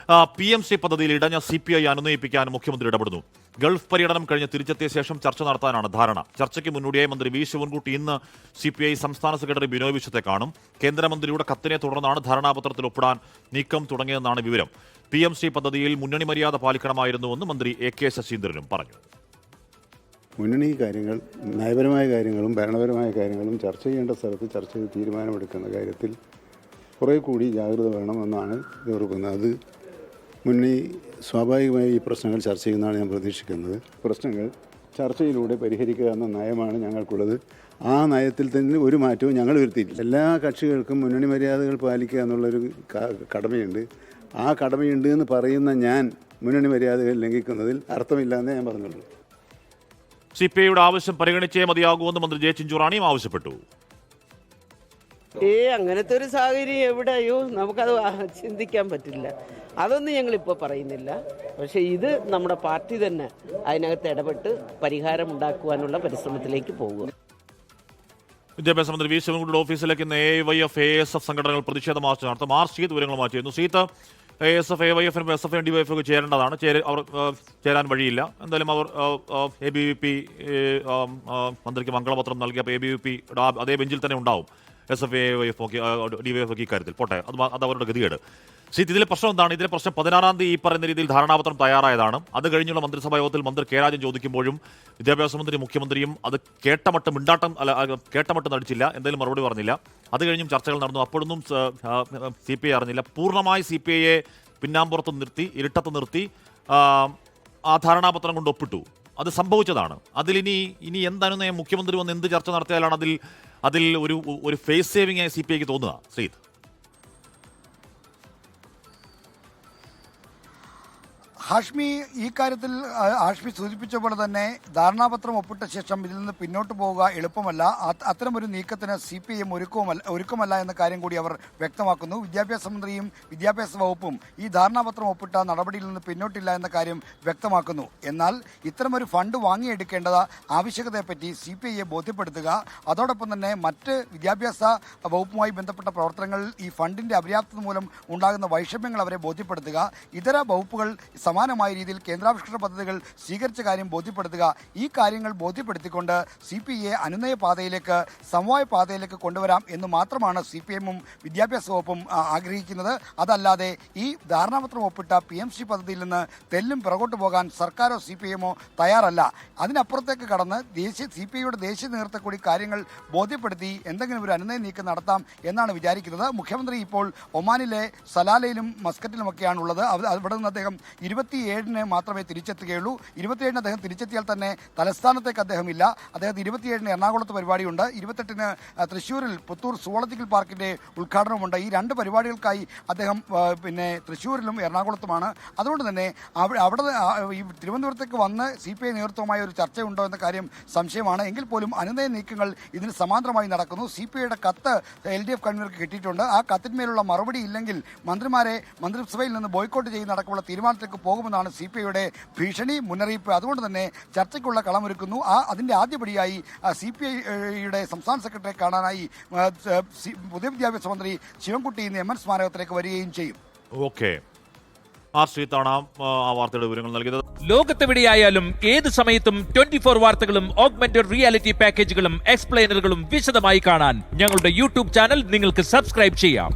PMC പദ്ധതിയിൽ ഇടഞ്ഞ CPI അനുനയിപ്പിക്കാൻ മുഖ്യമന്ത്രി ഇടപെടുന്നു. ഗൾഫ് പര്യടനം കഴിഞ്ഞ് തിരിച്ചെത്തിയ ശേഷം ചർച്ച നടത്താനാണ് ധാരണ. ചർച്ചയ്ക്ക് മുന്നോടിയായി മന്ത്രി വി ശിവൻകുട്ടി ഇന്ന് CPI സംസ്ഥാന സെക്രട്ടറി ബിനോയ് വിശ്വത്തെ കാണും. കേന്ദ്രമന്ത്രിയുടെ കത്തിനെ തുടർന്നാണ് ധാരണാപത്രത്തിൽ ഒപ്പിടാൻ നീക്കം തുടങ്ങിയതെന്നാണ് വിവരം. PMC പദ്ധതിയിൽ മുന്നണി മര്യാദ പാലിക്കണമായിരുന്നുവെന്ന് മന്ത്രി AK ശശീന്ദ്രനും പറഞ്ഞു. മുന്നണി കാര്യങ്ങൾ, നയപരമായ കാര്യങ്ങളും ഭരണപരമായ കാര്യങ്ങളും ചർച്ച ചെയ്യേണ്ട സ്ഥലത്ത് ചർച്ച ചെയ്ത് തീരുമാനമെടുക്കുന്ന കാര്യത്തിൽ കുറേ കൂടി ജാഗ്രത വേണമെന്നാണ് ഓർക്കുന്നത്. അത് മുന്നണി സ്വാഭാവികമായി ഈ പ്രശ്നങ്ങൾ ചർച്ച ചെയ്യുന്നതാണ് ഞാൻ പ്രതീക്ഷിക്കുന്നത്. പ്രശ്നങ്ങൾ ചർച്ചയിലൂടെ പരിഹരിക്കുക എന്ന നയമാണ് ഞങ്ങൾക്കുള്ളത്. ആ നയത്തിൽ തന്നെ ഒരു മാറ്റവും ഞങ്ങൾ വരുത്തിയിട്ടില്ല. എല്ലാ കക്ഷികൾക്കും മുന്നണി മര്യാദകൾ പാലിക്കുക എന്നുള്ളൊരു കടമയുണ്ട്. ആ കടമയുണ്ട് എന്ന് പറയുന്ന ഞാൻ മുന്നണി മര്യാദകൾ ലംഘിക്കുന്നതിൽ അർത്ഥമില്ല എന്നേ ഞാൻ പറഞ്ഞുള്ളൂ. CPIയുടെ ആവശ്യം പരിഗണിച്ചേ മതിയാകുമെന്ന് മന്ത്രി ജെ ചിഞ്ചുറാണിയും ആവശ്യപ്പെട്ടു. അങ്ങനത്തെ ഒരു സാഹചര്യം എവിടെയോ നമുക്കത് ചിന്തിക്കാൻ പറ്റില്ല. അതൊന്നും ഞങ്ങളിപ്പോൾ പറയുന്നില്ല. പക്ഷേ ഇത് നമ്മുടെ പാർട്ടി തന്നെ അതിനകത്ത് ഇടപെട്ട് പരിഹാരം ഉണ്ടാക്കുവാനുള്ള പരിശ്രമത്തിലേക്ക് പോകുക. വിദ്യാഭ്യാസ മന്ത്രി വി ശിവൻകുട്ടിയുടെ ഓഫീസിലേക്ക് ഇന്ന് AYF ASF സംഘടനകൾ പ്രതിഷേധ മാർച്ച് നടത്തും. മാർച്ച് ചെയ്ത് വിവരങ്ങളുമായി ചെയ്യുന്നു. സീത്ത്, ASF AYF SFI DYF ഒക്കെ ചേരേണ്ടതാണ്. അവർ ചേരാൻ വഴിയില്ല. എന്തായാലും അവർ ABVP മന്ത്രിക്ക് മംഗളപത്രം നൽകിയപ്പോൾ ABVP അതേ ബെഞ്ചിൽ തന്നെ ഉണ്ടാവും. SFI AYF DYF ഒക്കെ ഇക്കാര്യത്തിൽ പോട്ടെ, അത് അവരുടെ ഗതികേട്. ഇതിലെ പ്രശ്നം എന്താണ്? ഇതിലെ പ്രശ്നം 16-ാം തീയതി ഈ പറയുന്ന രീതിയിൽ ധാരണാപത്രം തയ്യാറായതാണ്. അത് കഴിഞ്ഞുള്ള മന്ത്രിസഭാ യോഗത്തിൽ മന്ത്രി കെ രാജൻ ചോദിക്കുമ്പോഴും വിദ്യാഭ്യാസ മന്ത്രി മുഖ്യമന്ത്രിയും അത് കേട്ടമട്ട് നടിച്ചില്ല, എന്തെങ്കിലും മറുപടി പറഞ്ഞില്ല. അത് കഴിഞ്ഞും ചർച്ചകൾ നടന്നു. അപ്പോഴൊന്നും CPI അറിഞ്ഞില്ല. പൂർണ്ണമായി CPIയെ പിന്നാമ്പുറത്ത് നിർത്തി, ഇരുട്ടത്ത് നിർത്തി ആ ധാരണാപത്രം കൊണ്ട് ഒപ്പിട്ടു. അത് സംഭവിച്ചതാണ്. ഇനി എന്താണ് മുഖ്യമന്ത്രി വന്ന് എന്ത് ചർച്ച നടത്തിയാലാണ് അതിൽ ഒരു ഫേസ് സേവിംഗ് CPIക്ക് തോന്നുക? ശ്രീത്, ഹാഷ്മി, ഈ കാര്യത്തിൽ ഹാഷ്മി സൂചിപ്പിച്ച പോലെ തന്നെ ധാരണാപത്രം ഒപ്പിട്ട ശേഷം ഇതിൽ നിന്ന് പിന്നോട്ട് പോവുക എളുപ്പമല്ല. അത്തരമൊരു നീക്കത്തിന് CPIM ഒരുക്കമല്ല എന്ന കാര്യം കൂടി അവർ വ്യക്തമാക്കുന്നു. വിദ്യാഭ്യാസ മന്ത്രിയും വിദ്യാഭ്യാസ വകുപ്പും ഈ ധാരണാപത്രം ഒപ്പിട്ട നടപടിയിൽ നിന്ന് പിന്നോട്ടില്ല എന്ന കാര്യം വ്യക്തമാക്കുന്നു. എന്നാൽ ഇത്തരമൊരു ഫണ്ട് വാങ്ങിയെടുക്കേണ്ടത് ആവശ്യകതയെപ്പറ്റി CPIയെ ബോധ്യപ്പെടുത്തുക, അതോടൊപ്പം തന്നെ മറ്റ് വിദ്യാഭ്യാസ വകുപ്പുമായി ബന്ധപ്പെട്ട പ്രവർത്തനങ്ങളിൽ ഈ ഫണ്ടിന്റെ അപര്യാപ്തത മൂലം ഉണ്ടാകുന്ന വൈഷമ്യങ്ങൾ അവരെ ബോധ്യപ്പെടുത്തുക, ഇതര വകുപ്പുകൾ സമാനമായ രീതിയിൽ കേന്ദ്രാവിഷ്കൃത പദ്ധതികൾ സ്വീകരിച്ച കാര്യം ബോധ്യപ്പെടുത്തുക. ഈ കാര്യങ്ങൾ ബോധ്യപ്പെടുത്തിക്കൊണ്ട് CPIയെ അനുനയ പാതയിലേക്ക്, സമവായ പാതയിലേക്ക് കൊണ്ടുവരാം എന്ന് മാത്രമാണ് CPIM-ഉം വിദ്യാഭ്യാസ വകുപ്പും ആഗ്രഹിക്കുന്നത്. അതല്ലാതെ ഈ ധാരണാപത്രം ഒപ്പിട്ട PMC പദ്ധതിയിൽ നിന്ന് തെല്ലും പിറകോട്ട് പോകാൻ സർക്കാരോ CPIM-ഓ തയ്യാറല്ല. അതിനപ്പുറത്തേക്ക് കടന്ന് CPIയുടെ ദേശീയ നേതൃത്വത്തെ കൂടി കാര്യങ്ങൾ ബോധ്യപ്പെടുത്തി എന്തെങ്കിലും ഒരു അനുനയ നീക്കം നടത്താം എന്നാണ് വിചാരിക്കുന്നത്. മുഖ്യമന്ത്രി ഇപ്പോൾ ഒമാനിലെ സലാലയിലും മസ്കറ്റിലുമൊക്കെയാണുള്ളത്. അവിടെ നിന്ന് അദ്ദേഹം 27-ന് മാത്രമേ തിരിച്ചെത്തുകയുള്ളൂ. 27-ന് അദ്ദേഹം തിരിച്ചെത്തിയാൽ തന്നെ തലസ്ഥാനത്തേക്ക് അദ്ദേഹം ഇല്ല. അദ്ദേഹത്തിന് 27-ന് എറണാകുളത്ത് പരിപാടിയുണ്ട്. 28-ന് തൃശ്ശൂരിൽ പുത്തൂർ സുവോളജിക്കൽ പാർക്കിന്റെ ഉദ്ഘാടനമുണ്ട്. ഈ രണ്ട് പരിപാടികൾക്കായി അദ്ദേഹം തൃശ്ശൂരിലും എറണാകുളത്തുമാണ്. അതുകൊണ്ട് തന്നെ അവിടെ ഈ തിരുവനന്തപുരത്തേക്ക് വന്ന് CPI നേതൃത്വമായ ഒരു ചർച്ചയുണ്ടോ എന്ന കാര്യം സംശയമാണ്. എങ്കിൽ പോലും അനുനയ നീക്കങ്ങൾ ഇതിന് സമാന്തരമായി നടക്കുന്നു. CPIയുടെ കത്ത് LDF കൺവീനർക്ക് കിട്ടിയിട്ടുണ്ട്. ആ കത്തിന്മേലുള്ള മറുപടി ഇല്ലെങ്കിൽ മന്ത്രിമാരെ മന്ത്രിസഭയിൽ നിന്ന് ബോയ്ക്കോട്ട് ചെയ്യുന്ന അടക്കമുള്ള തീരുമാനത്തിലേക്ക് പോകുമെന്നാണ് CPIയുടെ ഭീഷണി, മുന്നറിയിപ്പ്. അതുകൊണ്ട് തന്നെ ചർച്ചയ്ക്കുള്ള കളമൊരുക്കുന്നു. അതിന്റെ ആദ്യപടിയായി CPIയുടെ സംസ്ഥാന സെക്രട്ടറിയെ കാണാനായി പൊതുവിദ്യാഭ്യാസ മന്ത്രി ശിവൻകുട്ടി ഇന്ന് MN സ്മാരകത്തിലേക്ക് വരികയും ചെയ്യും. ലോകത്തെവിടെയായാലും ഏത് സമയത്തും 24 വാർത്തകളും ഓഗ്മെന്റഡ് റിയാലിറ്റി പാക്കേജുകളും എക്സ്പ്ലെയിനറുകളും വിശദമായി കാണാൻ ഞങ്ങളുടെ YouTube ചാനൽ നിങ്ങൾക്ക് സബ്സ്ക്രൈബ് ചെയ്യാം.